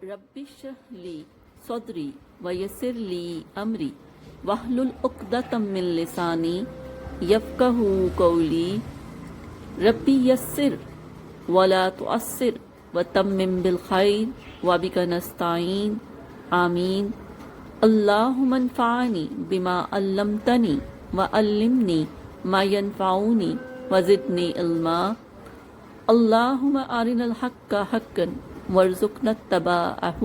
رب اشرح لی صدری ویسر لی امری واحلل عقدۃ من لسانی یفقہوا قولی ربی یسر ولا تعسر وتمم بالخیر وبک نستعین آمین اللہم انفعنی بما علمتنی وعلمنی ما ینفعنی وزدنی علما اللہم ارنا الحق حقا وارزقنا اتباعہ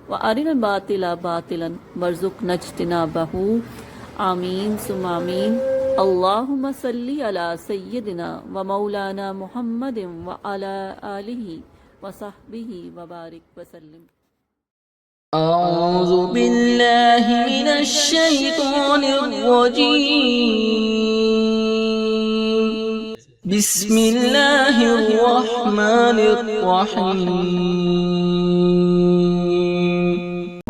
وارنا الباطل باطلا وارزقنا اجتنابہ آمین ثم آمین اللہم صلی علی سیدنا و مولانا محمد وعلی آلہ وصحبہ وبارک وسلم۔ أعوذ بالله من الشيطان الرجيم بسم الله الرحمن الرحيم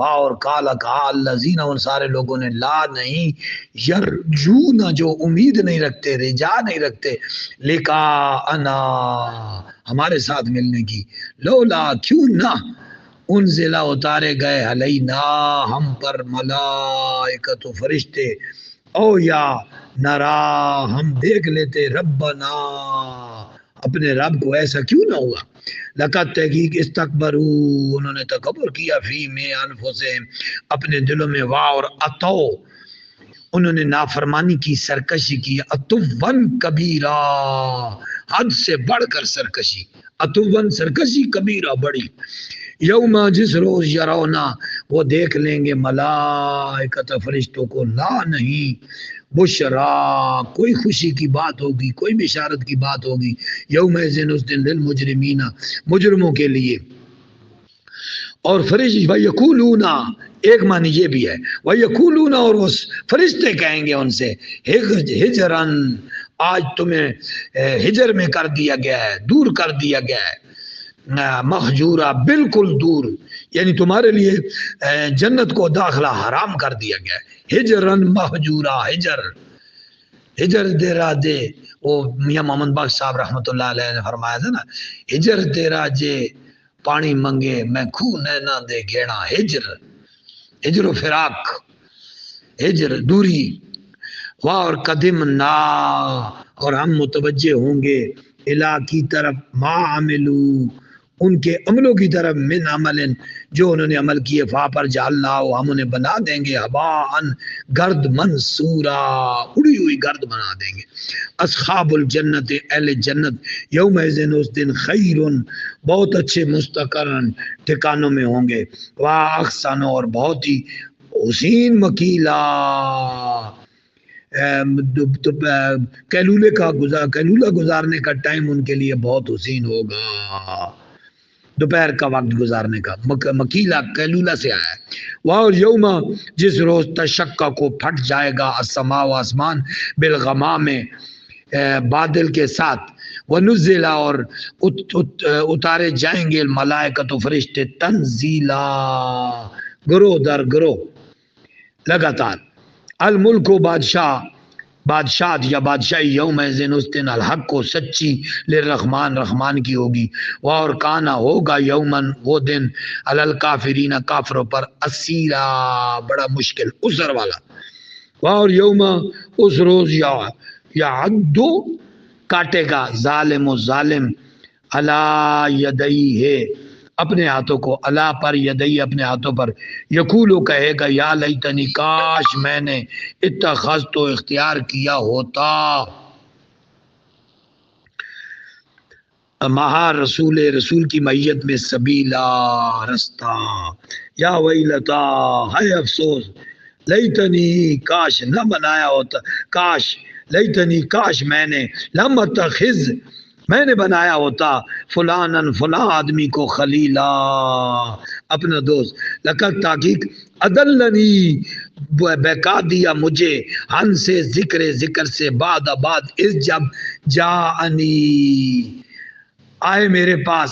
اور کالا کہا الذین، ان سارے لوگوں نے لا نہیں یرجون، جو امید نہیں رکھتے، رجا نہیں رکھتے، لکا انا ہمارے ساتھ ملنے کی، لولا کیوں نہ انزلہ اتارے گئے علینا ہم پر ملائکۃ فرشتے، او یا نرا ہم دیکھ لیتے ربنا اپنے رب کو، ایسا کیوں نہ ہوا؟ لقد تحقیق استکبروا، انہوں نے تکبر کیا، فی میں انفسہم اپنے دلوں میں، وا اور اتو انہوں نے نافرمانی کی، سرکشی کی، اتون کبیرہ حد سے بڑھ کر سرکشی، اتون سرکشی، کبیرہ بڑی، یوم جس روز یرونا وہ دیکھ لیں گے ملائکۃ فرشتوں کو، لا نہیں بشرا کوئی خوشی کی بات ہوگی، کوئی بشارت کی بات ہوگی، یوم ذن اس دن للمجرمین مجرموں کے لیے، اور فرشتے وَيَقُولُونَ ایک معنی یہ بھی ہے، وَيَقُولُونَ اور وہ فرشتے کہیں گے ان سے، ہجرن آج تمہیں ہجر میں کر دیا گیا ہے، دور کر دیا گیا ہے، مہجورہ بالکل دور، یعنی تمہارے لیے جنت کو داخلہ حرام کر دیا گیا ہے، ہجرن مہجورہ، ہجر تیرا دے، وہ میاں محمد بخش صاحب رحمۃ اللہ علیہ نے فرمایا تھا نا، ہجر تیرا جے پانی منگے میں کھو نہ دے گھیڑا، ہجر و فراق، ہجر دوری، واہ اور قدم نا اور ہم متوجہ ہوں گے، الہ کی طرف، ما عملو ان کے عملوں کی طرف، من عمل جو انہوں نے عمل کیے، فا پر جعلنا ہم انہیں بنا دیں گے، ہباءً گرد منصورا اڑی ہوئی گرد بنا دیں گے، اصحاب الجنت اہل جنت، یوم ذن اس دن، خیرن بہت اچھے مستقرن ٹھکانوں میں ہوں گے، وا احسن اور بہت ہی حسین مکیلا، کیلولہ گزارنے کا ٹائم ان کے لیے بہت حسین ہوگا، دوپہر کا وقت گزارنے کا، مکیلا کیلولہ سے آیا ہے، اور یوم جس روز تشقق کو پھٹ جائے گا، السماء و آسمان، بالغمام بادل کے ساتھ، ونزل اور اتارے جائیں گے الملائکۃ فرشتے، تنزیلا گروہ در گروہ لگاتار، الملک و بادشاہت یا بادشاہی، یوم ذن اس دن، الحق کو سچی، للرحمن رحمان کی ہوگی، اور کانا ہوگا، یومن وہ دن، علی الکافرین کافروں پر، اسیرا بڑا مشکل، عسر والا، اور یوم اس روز، یا عدو کاٹے گا، ظالم و ظالم، علی یدیہ اپنے ہاتھوں کو، اللہ پر، یدئی اپنے ہاتھوں پر، یقولو کہے گا، یا لیتنی کاش میں نے اتخذت تو اختیار کیا ہوتا، مہا رسول کی میت میں، سبیلا رستہ، یا ویلتا ہے افسوس، لیتنی کاش نہ بنایا ہوتا، کاش لیتنی کاش میں نے، لم اتخذ میں نے بنایا ہوتا، فلانن فلاں آدمی کو، خلیلا اپنا دوست، لقد تحقیق ادلنی بہکا دیا مجھے، ہن سے ذکر سے، بعد اس جب جاءنی آئے میرے پاس،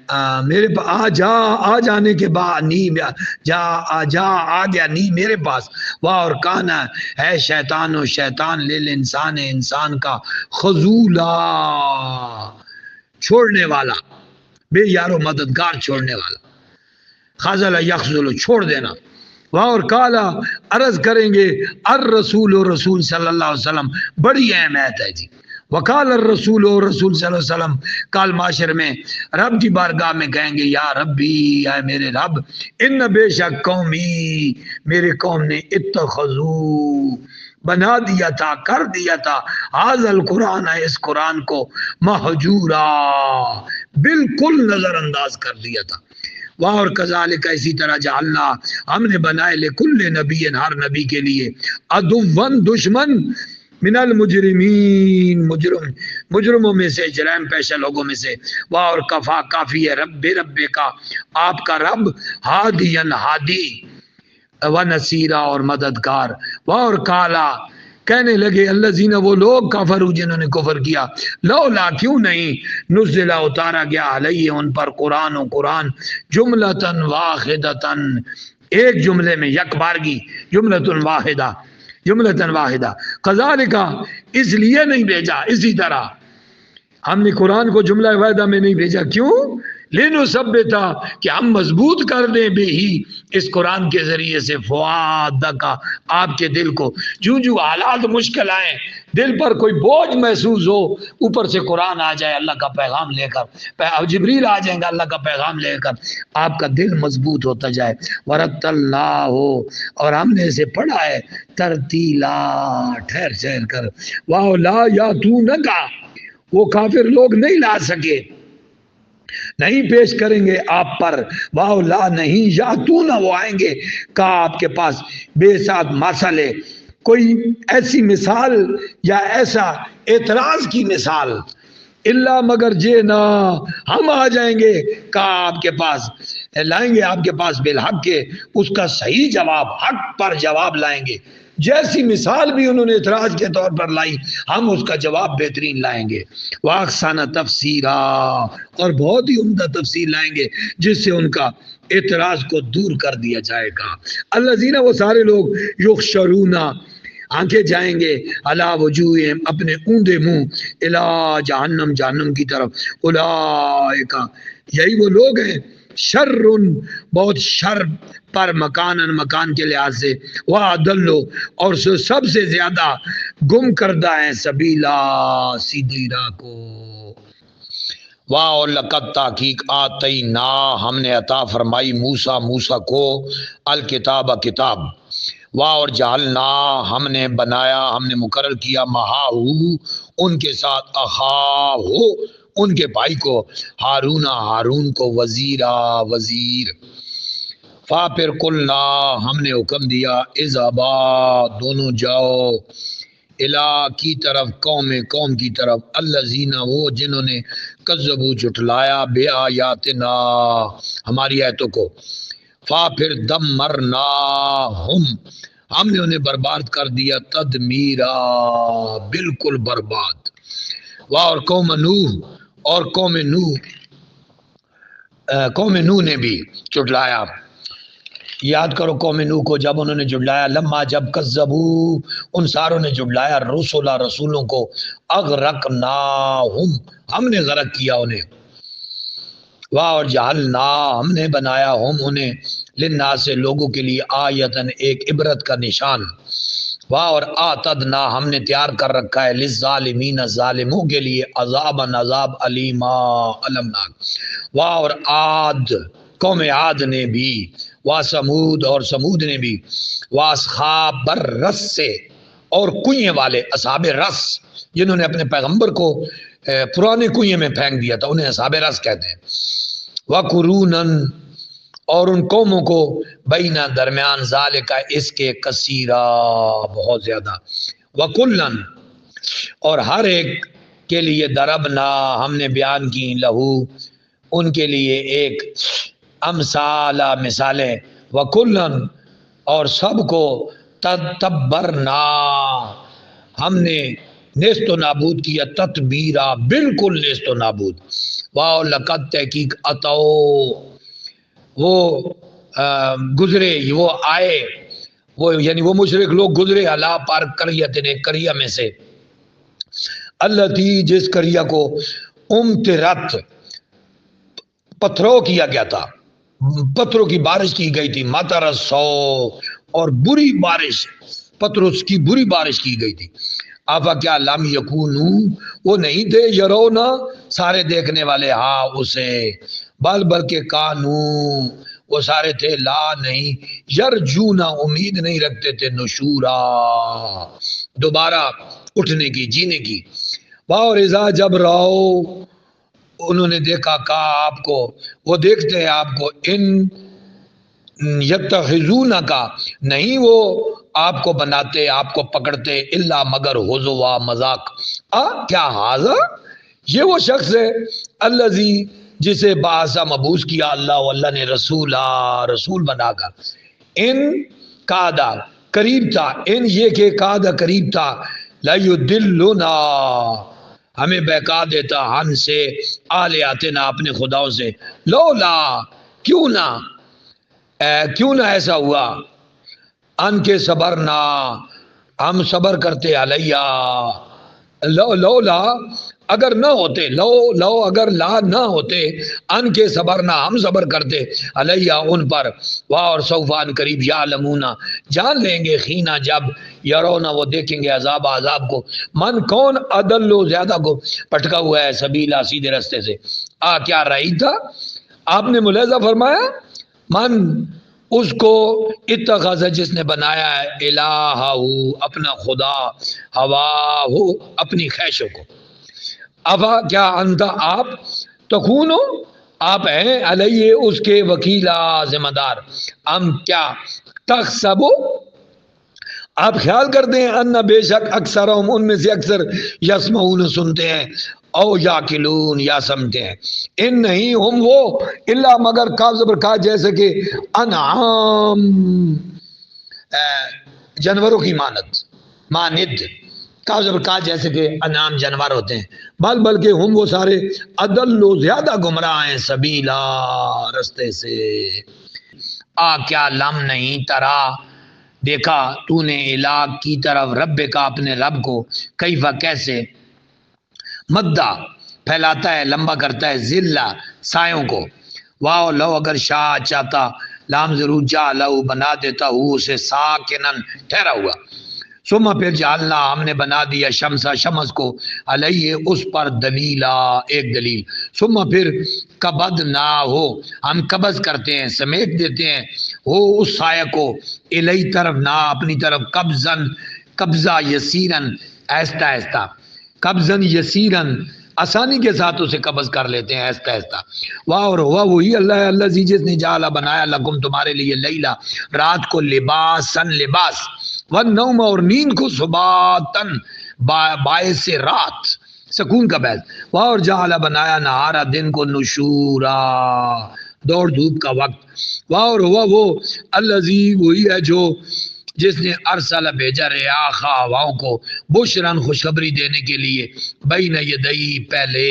آ جانے کے بعد، نی آ گیا نی میرے پاس، واہ اور کانا ہے شیطان و شیطان، انسان کا، خذولا چھوڑنے والا، بے یار و مددگار چھوڑنے والا، خزل یخذل چھوڑ دینا، وہاں اور کالا عرض کریں گے الرسول و رسول صلی اللہ علیہ وسلم، بڑی اہم آیت ہے جی، وقال الرسول و رسول صلی اللہ علیہ وسلم کال معاشر میں رب کی بارگاہ میں کہیں گے یا ربی، اے میرے رب، ان بے شک قومی، میرے قوم نے اتخذو بنا دیا تھا، کر دیا تھا، حاضر القرآن، اس قرآن کو مہجورا، بالکل نظر انداز کر دیا تھا، وہاں اور کذالک اسی طرح جعلنا ہم نے بنائے لکل نبی، ہر نبی کے لیے عدوًا دشمن، من المجرمین مجرموں میں سے، جرائم پیشہ لوگوں میں سے، وہاں اور کفا کافی ہے رب کا آپ کا رب، ہادین ہادی و نصیرہ اور مددگار، وہاں اور کالا کہنے لگے الذین وہ لوگ کفروا جنہوں نے کفر کیا، لولا کیوں نہیں نزلہ اتارا گیا علیہ ان پر قرآن و قرآن جملتاً واحدتاً ایک جملے میں، یک بارگی، جملتاً واحدہ کذالک اس لیے نہیں بھیجا، اسی طرح ہم نے قرآن کو جملہ واحدہ میں نہیں بھیجا، کیوں؟ لنثبت کہ ہم مضبوط کر دیں بے ہی اس قرآن کے ذریعے سے فؤادک آپ کے دل کو، جو جو حالات مشکل آئیں، دل پر کوئی بوجھ محسوس ہو، اوپر سے قرآن آ جائے اللہ کا پیغام لے کر، جبریل آ جائیں گا اللہ کا پیغام لے کر، آپ کا دل مضبوط ہوتا جائے، ورت اللہ ہو، اور ہم نے اسے پڑھا ہے ترتیلا، ٹھہر کر، واہ لا یاتونک وہ کافر لوگ نہیں لا سکے، نہیں پیش کریں گے آپ پر، واہ لا نہیں یاتون وہ آئیں گے کا آپ کے پاس بے ساتھ مسئلے، کوئی ایسی مثال یا ایسا اعتراض کی مثال، اللہ مگر جینا ہم آ جائیں گے کا آپ کے پاس، لائیں گے آپ کے پاس بالحق کے اس کا صحیح جواب، حق پر جواب لائیں گے، جیسی مثال بھی انہوں نے اعتراض کے طور پر لائی ہم اس کا جواب بہترین لائیں گے، واحسن تفسیرا اور بہت ہی عمدہ تفسیر لائیں گے جس سے ان کا اعتراض کو دور کر دیا جائے گا، الذین وہ سارے لوگ یحشرون آنکھیں جائیں گے علی وجوہہم اپنے اوندے منہ الی جہنم جہنم کی طرف، اولئک یہی وہ لوگ ہیں شر بہت شر پر مکان کے لحاظ سے، وَأَضَلُّ اور سب سے زیادہ گم کردہ ہیں سبیلا سیدھی راہ کو، واہ لقد تحقیق آتینا ہم نے عطا فرمائی موسیٰ کو الکتاب کتاب، واہ اور جعلنا ہم نے بنایا، ہم نے مقرر کیا مہاہو ان کے ساتھ، اخاہو ان کے بھائی کو، ہارون کو وزیر، فا پھر قلنا ہم نے حکم دیا اذهبا دونوں جاؤ، الا کی طرف قوم کی طرف، الذین وہ جنہوں نے کذبوا جھٹلایا بے آیاتنا ہماری آیتوں کو، فا پھر دمرناہم ہم نے انہیں برباد کر دیا، تدمیرا بالکل برباد، واہ اور قوم نوح نے بھی جھٹلایا، یاد کرو قوم نوح کو جب انہوں نے جھٹلایا، لما جب کذبوا ان ساروں نے جھٹلایا رسولوں کو، اغرقناہم ہم نے غرق کیا انہیں، واہ اور جعلنا ہم نے بنایا ہم انہیں للناس سے لوگوں کے لیے آیتن ایک عبرت کا نشان، واہ اور آتدنا ہم نے تیار کر رکھا ہے للظالمین ظالموں کے لیے عذاب علیما المناک، واہ اور عاد قوم عاد نے بھی، واہ سمود اور سمود نے بھی، واہ اصحاب الرس سے اور کنویں والے اصحاب رس جنہوں نے اپنے پیغمبر کو پرانے کنویں میں پھینک دیا تھا انہیں اصحاب رس کہتے ہیں، وقرونن اور ان قوموں کو بینا درمیان ذالک اس کے کثیرہ بہت زیادہ، وکلن اور ہر ایک کے لیے دربنا ہم نے بیان کی لہو ان کے لیے ایک امثال مثالیں، وکلن اور سب کو تتبرنا ہم نے نیست و نابود کیا، تتبیرا بالکل نیست و نابود، واہ لقد تحقیق اتو وہ گزرے وہ آئے وہ یعنی وہ مشرک لوگ گزرے اللہ پار قریت ایک قریہ میں سے، اللہ تھی جس قریہ کو امطرت پتھروں کیا گیا تھا، پتھروں کی بارش کی گئی تھی، مطر سو، اور بری بارش، پتھروں کی بری بارش کی گئی تھی. آفا کیا لم یکونو، وہ نہیں تھے، یرونا سارے دیکھنے والے، ہاں اسے، بلکہ کانو وہ سارے تھے، لا نہیں، یرجونا امید نہیں رکھتے تھے، نشورا دوبارہ اٹھنے کی، جینے کی. اور اذا جب راؤ انہوں نے دیکھا، کہا آپ کو، وہ دیکھتے ہیں آپ کو، ان یتخذون کا نہیں وہ آپ کو بناتے، آپ کو پکڑتے، الا مگر ہزوا مذاق. کیا حاضر یہ وہ شخص ہے، الذی جسے باعثا مبعوث کیا اللہ نے رسول بنا کر. ان کادا قریب تھا، ان یہ کہ کادا قریب تھا، لیدلنا ہمیں بہکا دیتا، ہم سے آلیاتنا اپنے خداؤں سے، لولا کیوں نہ ایسا ہوا، ان کے صبر نہ ہم صبر کرتے، علیہ لولا اگر نہ ہوتے، لو اگر لا نہ ہوتے، ان کے صبر نہ ہم صبر کرتے، علیہ ان پر، واہ اور سوفان قریب، یعلمون جان لیں گے، خینا جب، یرونا وہ دیکھیں گے، عذاب کو، من کون ادل زیادہ کو پٹکا ہوا ہے، سبیلا سیدھے رستے سے. کیا رہی تھا آپ نے ملاحظہ فرمایا، من اس کو اتخذ جس نے بنایا ہے، الہ اپنا خدا، ہوا ہو اپنی خواہشوں کو. افا کیا انت آپ، تکونو آپ ہیں، علیہ اس کے وکیلا ذمہ دار، ہم کیا تخسبو آپ خیال کرتے ہیں، ان بے شک اکثرہم ان میں سے اکثر، یسمعون سنتے ہیں، او یاکلون یا سمجھتے ہیں، ان نہیں ہم وہ، الا مگر کاف زبر کا جیسے کہ انعام جانوروں کی مانند، کاف زبر کا جیسے کہ انعام جانور ہوتے ہیں، بلکہ ہم وہ سارے ادل زیادہ گمراہ ہیں، سبیلا رستے سے. کیا لم نہیں ترا دیکھا تو نے، الہ کی طرف، رب کا اپنے رب کو، کیفا کیسے، مدہ پھیلاتا ہے، لمبا کرتا ہے، ذلہ سایوں کو، واو لو اگر شاہ چاہتا، لام ضرور جا لو بنا دیتا ہو اسے، ساکنن ٹھہرا ہوا. ثم پھر جعلنا ہم نے بنا دیا، شمس کو، علیہ اس پر، دلیلا ایک دلیل. ثم پھر قبض نہ ہو ہم قبض کرتے ہیں، سمیٹ دیتے ہیں، ہو اس سایہ کو، الی طرف نہ اپنی طرف، قبضہ یسیرن آہستہ آہستہ، قبضن یسیرن آسانی کے ساتھ اسے قبض کر لیتے ہیں آہستہ آہستہ. واہ اور ہوا وہی اللہ اللہ جس نے جعل بنایا، لکم تمہارے لیے، لیلا رات کو، لباسن لباس، والنوم اور نیند کو، سباتن باعث رات، سکون کا باعث. واہ اور جعل بنایا، نہارا دن کو، نشورا دوڑ دھوپ کا وقت. واہ اور ہوا وہ الذی وہی ہے جو جس نے ارسل بھیجا ریاح ہواؤں کو، بشرن خوشخبری دینے کے لیے، بین یدئی پہلے،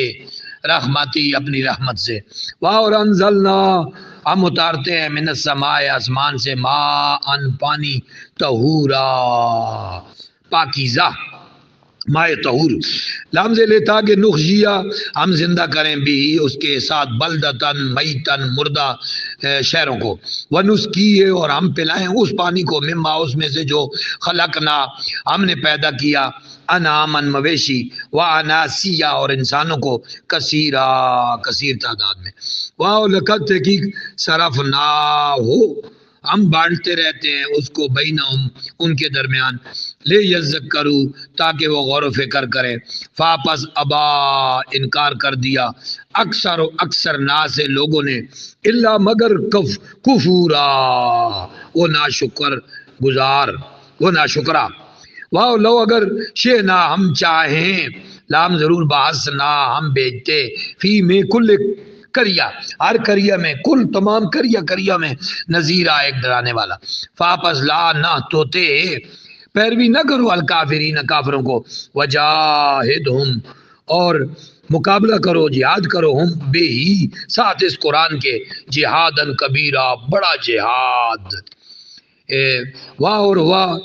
رحمتی اپنی رحمت سے. واہ اور انزلنا ہم اتارتے ہیں، من السماء آسمان سے، ماء ان پانی، طہورا پاکیزہ، مائے طہور، لام سے لیتا کہ نخجیا ہم زندہ کریں بھی اس کے ساتھ، بلدتن میتن مردہ شہروں کو، ونسکی ہے اور ہم پلائیں اس پانی کو، مما اس میں سے جو خلقنا ہم نے پیدا کیا، انعامن مویشی، واناسیا اور انسانوں کو، کثیر تعداد میں. واہ لقد تحقیق صرفنا ہو ہم بانٹتے رہتے ہیں اس کو، بینہم ان کے درمیان، لے یذکرو تاکہ وہ غور و فکر کریں. فاپس ابا انکار کر دیا، اکثر ناس سے لوگوں نے، الا مگر کفورا وہ ناشکر گزار، وہ ناشکرا. واہ لو اگر شئنا ہم چاہیں، لام ضرور باسنا ہم بھیجتے، فی میں کل کریا ہر کریا میں، کل تمام کریا میں، نذیرہ ایک ڈرانے والا. فاپس لا نہ توتے پیروی نہ کرو، الکافرین کافروں کو، وجاہدہم اور مقابلہ کرو، جہاد کرو، ہم بے ہی ساتھ اس قرآن کے، جہادن کبیرہ بڑا جہاد. واہ اور واہ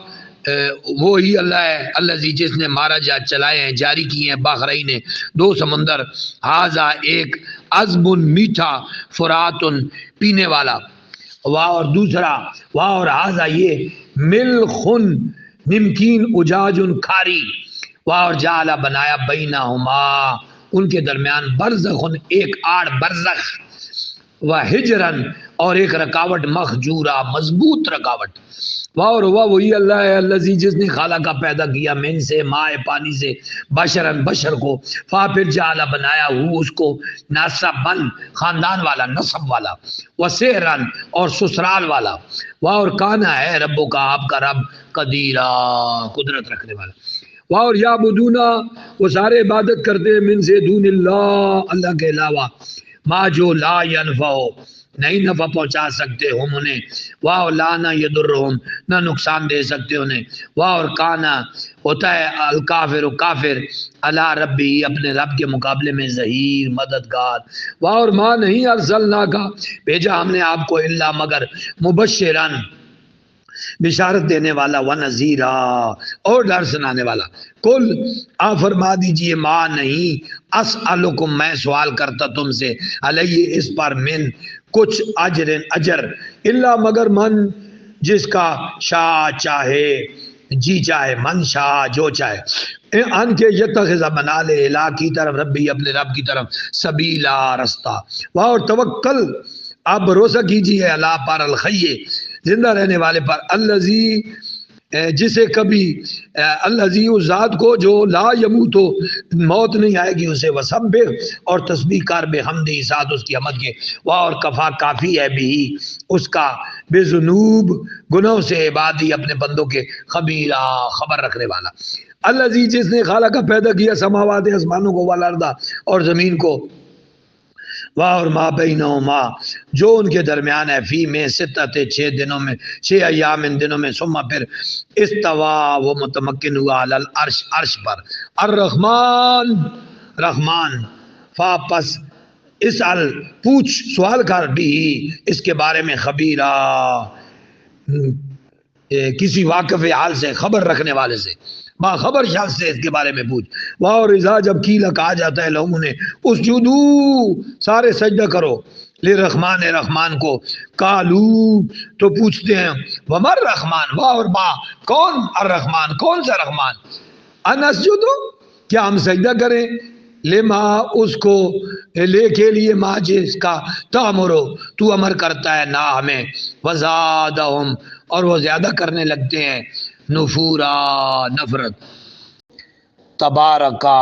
وہی اللہ ہے الذی جس نے مارا جا چلائے ہیں جاری کیے ہیں بحرین دو سمندر ہاذا ایک عذب میٹھا فراتن پینے والا واہ اور دوسرا واہ اور ہاذا یہ ملخن نمکین اجاج کھاری واہ اور جعل بنایا بینہما ان کے درمیان برزخن ایک آڑ برزخ و ہجرن اور ایک رکاوٹ مخجورہ مضبوط رکاوٹ واہ اور ہوا وہی اللہ ہے الذی جس نے خالق کا پیدا کیا من سے مائے پانی سے بشرن بشر کو فا پھر جعل بنایا ہو اس کو نسبن خاندان والا نسب والا وسحرن اور سسرال والا واہ اور کانا ہے ربو کا آپ کا رب قدیرہ قدرت رکھنے والا واہ اور یعبدونا وہ سارے عبادت کرتے ہیں من سے دون اللہ اللہ کے علاوہ ما جو لا ینفع نہیں نفع پہنچا سکتے ہم انہیں واہ لا نہ یضرہم نہ نقصان دے سکتے انہیں واہ اور کانا ہوتا ہے الکافر و کافر علی ربی اپنے رب کے مقابلے میں ظہیر مددگار واہ اور ماں نہیں ارسلنا کا بھیجا ہم نے آپ کو الا مگر مبشرن بشارت دینے والا و نذیرا اور ڈر سنانے والا کل آپ فرما دیجئے ما نہیں اسألکم میں سوال کرتا تم سے علیہ اس پر من کچھ اجر الا مگر من جس کا شاہ چاہے جی چاہے من شاہ جو چاہے ان کے یتخذ بنا لے الہ کی طرف ربی اپنے رب کی طرف سبیلا رستہ واہ اور توکل آپ بھروسہ کیجیے اللہ پر الخیے زندہ رہنے والے پر الذی جسے کبھی الذی اس ذات کو جو لا یموت موت نہیں آئے گی اسے وسبح اور تسبیح کر بحمدہ ساتھ اس کی حمد کے واہ اور کفا کافی ہے بھی اس کا بے ذنوب گناہوں سے عبادی اپنے بندوں کے خبیرہ خبر رکھنے والا الذی جس نے خالق کا پیدا کیا سماوات آسمانوں کو والارض اور زمین کو واہ اور ما بینہما جو ان کے درمیان ہے فی میں ستت 6 دنوں میں 6 ایام ان دنوں میں ثم پھر استوا وہ متمکن ہوا علی العرش عرش پر الرحمن رحمان فا پس اسأل پوچھ سوال کر بھی اس کے بارے میں خبیرہ کسی واقف حال سے خبر رکھنے والے سے باخبر شخص سے اس کے بارے میں پوچھ واہ اور اذا جب کیلا کہا جاتا ہے لوگوں نے اسجدو سارے سجدہ کرو للرحمن رحمان کو قالو تو پوچھتے ہیں ومر رحمان واہ اور با کون الرحمن کون سا رحمان انسجدو کیا ہم سجدہ کریں لما اس کو لے کے لیے ما جس کا تامرو تو امر کرتا ہے نہ ہمیں وزادہم اور وہ زیادہ کرنے لگتے ہیں نفورا نفرت تبارکا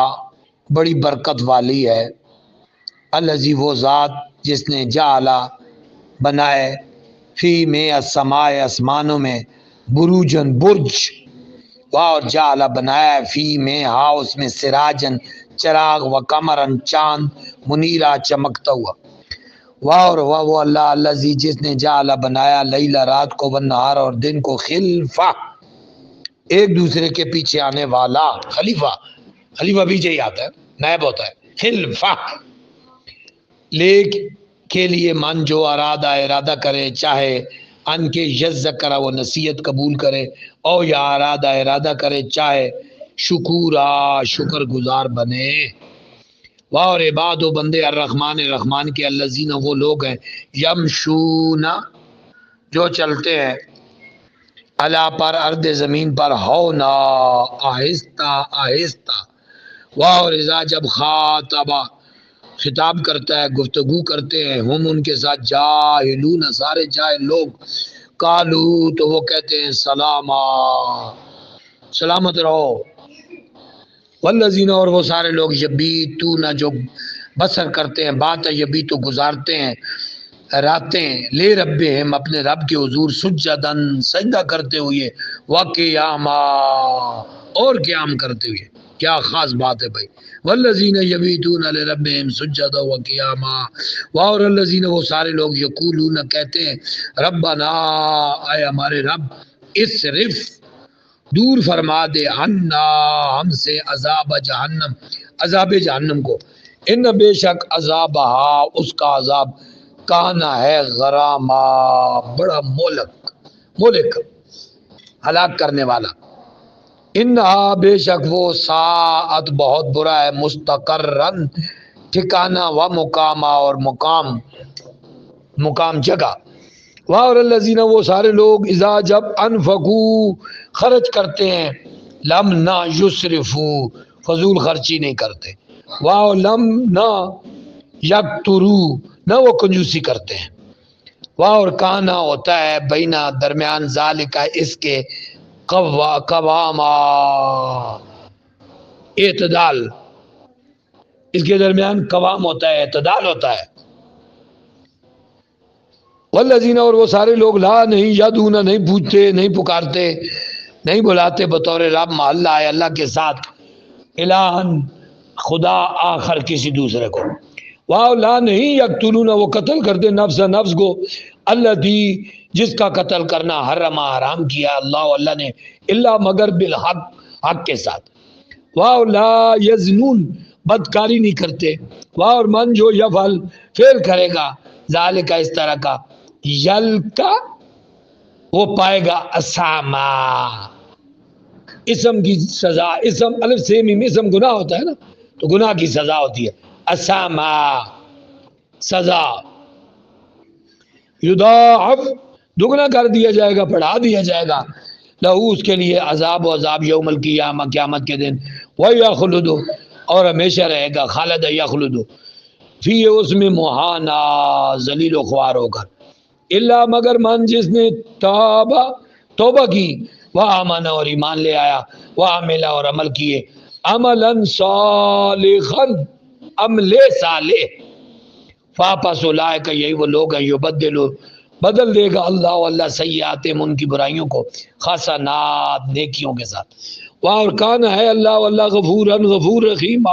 بڑی برکت والی ہے الذی وہ ذات جس نے جعلا بنائے فی میں السماء آسمانوں میں بروجن برج واہ اور جعلا بنایا فی میں ہا اس میں سراجن چراغ و قمرن چاند منیرا چمکتا ہوا واہ اور وہ اللہ الذی جس نے جعلا بنایا لیلا رات کو والنہار اور دن کو خلفہ ایک دوسرے کے پیچھے آنے والا خلیفہ پیچھے ہی آتا ہے نائب ہوتا ہے خلفہ لیک کے لیے من جو ارادہ کرے چاہے ان کے یذکر وہ نصیحت قبول کرے او یا ارادہ کرے چاہے شکورا شکر گزار بنے واہ اور عباد و بندے الرحمن رحمان کے الذین وہ لوگ ہیں یمشون جو چلتے ہیں اللہ پر ارد زمین پر ہونا آہستہ آہستہ واہ اور اذا جب خاطبہ خطاب کرتا ہے گفتگو کرتے ہیں ہم ان کے ساتھ جاہلون سارے جاہل لوگ قالو تو وہ کہتے ہیں سلاما سلامت رہو والذین اور وہ سارے لوگ یبیتون جو بسر کرتے ہیں بات ہے یبیتو گزارتے ہیں راتیں لے ربہم اپنے رب کے حضور سجدن سجدہ کرتے ہوئے وقیاما اور قیام کرتے ہوئے کیا خاص بات ہے بھائی والذین یبیتون لربہم سجدا وقیاما اور الذین وہ سارے لوگ یقولون کہتے ہیں ربنا اے ہمارے رب اسرف دور فرما دے عنا ہم سے عذاب جہنم کو ان بے شک عذابہا اس کا عذاب کانا ہے غراما بڑا مولک ہلاک کرنے والا انہا بے شک وہ ساعت بہت برا ہے، مستقرن ٹھکانہ، و مقامہ اور مقام جگہ، اور الذین وہ سارے لوگ اذا جب انفقو خرچ کرتے ہیں، لم نہ یسرفو فضول خرچی نہیں کرتے، لم نہ یقترو نہ وہ کنجوسی کرتے ہیں، اور کانا ہوتا ہے بینا درمیان ذالک اس کے قواما اعتدال، اس کے درمیان قوام ہوتا ہے، اعتدال ہوتا ہے، والذین اور وہ سارے لوگ لا نہیں یدعون نہیں پوچھتے نہیں پکارتے نہیں بلاتے بطور رب مع اللہ ہے اللہ کے ساتھ الہن خدا آخر کسی دوسرے کو، واہ لا نہیں یقتلون وہ قتل کرتے نفس کو الذی جس کا قتل کرنا حرام کیا اللہ نے الا مگر بالحق حق کے ساتھ، واہ لا یزنون بدکاری نہیں کرتے، واہ اور من جو یفعل فعل کرے گا ذالک اس طرح کا یلقا وہ پائے گا اساما اسم کی سزا، اسم الف سے میم اسم گناہ ہوتا ہے نا تو گناہ کی سزا ہوتی ہے، اساما سزا، یضاعف دگنا کر دیا جائے گا بڑھا دیا جائے گا، لہو اس کے لیے عذاب و عذاب یوم القیامہ قیامت کے دن، ویخلد اور ہمیشہ رہے گا، خالد یخلد فی اس میں مہانا ذلیل و خوار ہو کر، الا مگر من جس نے توبہ کی، وہ آمن اور ایمان لے آیا، وہ عمل اور عمل کیے، عملا صالحا عمل صالح، فاپس اولئک یہی وہ لوگ ہیں بدل دے گا اللہ سیئات ان کی برائیوں کو حسنات نیکیوں کے ساتھ، اور کان ہے اللہ غفور رحیم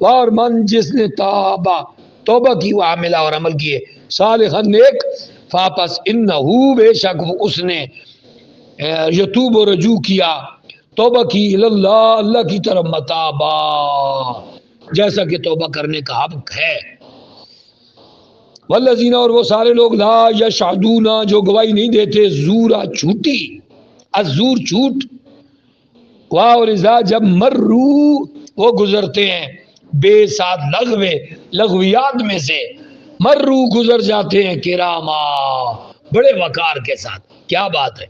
اور من جس نے توبہ کی وہ عاملہ اور عمل کیے صالحا نیک، فاپس انہو بے شک اس نے یتوب و رجوع کیا توبہ کی اللہ کی طرف متابا جیسا کہ توبہ کرنے کا حق ہے، والذین اور وہ سارے لوگ لا یشہدون جو گواہی نہیں دیتے زورا جھوٹی الزور جھوٹ، واہ اور اذا جب مرو وہ گزرتے ہیں بے ساتھ لغویات میں سے، مرو گزر جاتے ہیں کراما بڑے وقار کے ساتھ، کیا بات ہے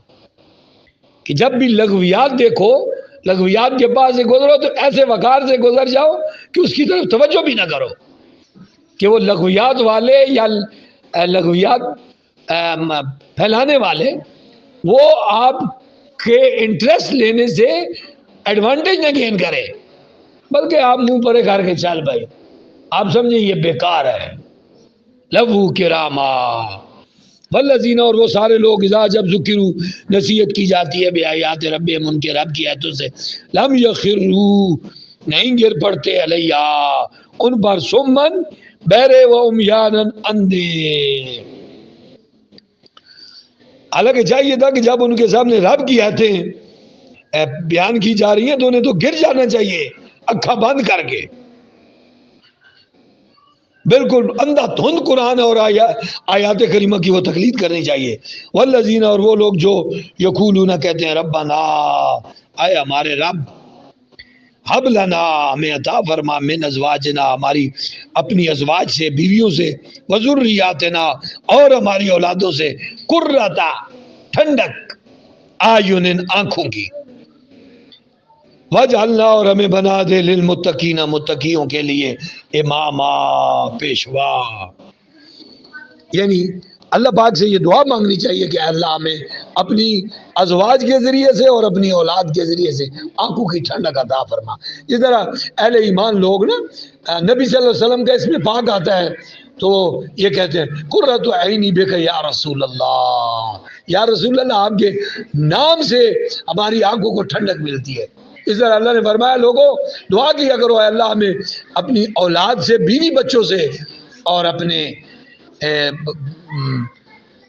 کہ جب بھی لغویات دیکھو لغویات کے پاس سے گزرو تو ایسے وقار سے گزر جاؤ کہ اس کی طرف توجہ بھی نہ کرو، کہ وہ لغویات والے یا لغویات پھیلانے والے وہ آپ کے انٹرسٹ لینے سے ایڈوانٹیج نہ گین کرے، بلکہ آپ منہ پرے کر کے چل بھائی آپ سمجھیں یہ بیکار ہے، لغو کراما، والذین اور وہ سارے لوگ اذا جب ذکروا نصیحت کی جاتی ہے بے آیات ربہم ان کے رب کی آیتوں سے، لم یخروا نہیں گر پڑتے علیہ ان پر سمن بہرے و عمیانن اندھے، حالانکہ چاہیے تھا کہ جب ان کے سامنے رب کی آیتیں بیان کی جا رہی ہیں تو انہیں تو گر جانا چاہیے اکھا بند کر کے، بالکل اندھا دھند قرآن اور آیات کریمہ کی وہ تقلید کرنی چاہیے، والذین اور وہ لوگ جو یقولون کہتے ہیں ربنا اے ہمارے رب، حب لنا ہمیں عطا فرما من ازواجنا ہماری اپنی ازواج سے بیویوں سے، وذریاتنا اور ہماری اولادوں سے، قرۃ ٹھنڈک اعین آنکھوں کی، وجعلنا اور ہمیں بنا دے للمتقین متقیوں کے لیے اماما پیشوا، یعنی اللہ پاک سے یہ دعا مانگنی چاہیے کہ اللہ ہمیں اپنی ازواج کے ذریعے سے اور اپنی اولاد کے ذریعے سے آنکھوں کی ٹھنڈک عطا فرما، جس طرح اہل ایمان لوگ نا نبی صلی اللہ علیہ وسلم کا اس میں پاک آتا ہے تو یہ کہتے ہیں قرۃ عینی بک یا رسول اللہ، یا رسول اللہ آپ کے نام سے ہماری آنکھوں کو ٹھنڈک ملتی ہے، اس طرح اللہ نے فرمایا لوگوں دعا کیا کرو اے اللہ ہمیں اپنی اولاد سے بیوی بچوں سے اور اپنے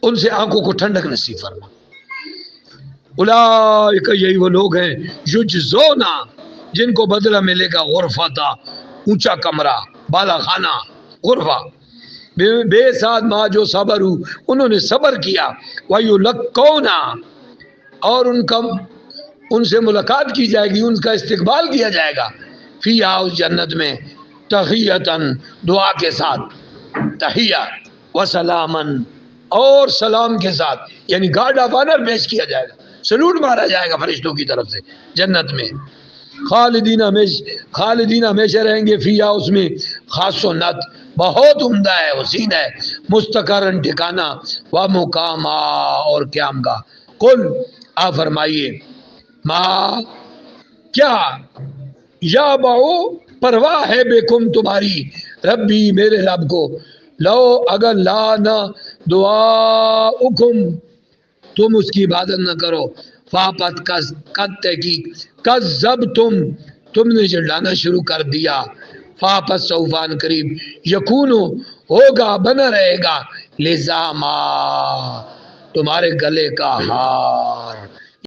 ان سے آنکھوں کو ٹھنڈک نصیب فرما، اولئک یہی وہ لوگ ہیں یجزونا جن کو بدلہ ملے گا غرفتا اونچا کمرہ بالا خانہ غرفہ، بے ساتھ ما جو صبر انہوں نے صبر کیا، ویلقونا اور ان کا ان سے ملاقات کی جائے گی، ان کا استقبال کیا جائے گا، فیہا اس جنت میں، تحیتاً دعا کے ساتھ، تحیہ و سلامن اور سلام کے ساتھ، یعنی گارڈ آف آنر پیش کیا جائے گا، سلوٹ مارا جائے گا فرشتوں کی طرف سے جنت میں۔ خالدین ہمیشہ رہیں گے، فیہا اس میں، خاص و نت بہت عمدہ ہے، حسین ہے، مستقرن ٹھکانہ، و مقامہ اور قیام گاہ۔ قل آپ فرمائیے، ما کیا، یا باؤ پرواہ ہے بکم تمہاری، ربی میرے رب کو، لو اگر لا نہ دعاؤکم تم اس کی عبادت نہ کرو، فاپت قد تحقیق تم نے جھٹلانا شروع کر دیا، فاپت سوفان قریب یکونو ہوگا بنا رہے گا، لزاما تمہارے گلے کا ہار،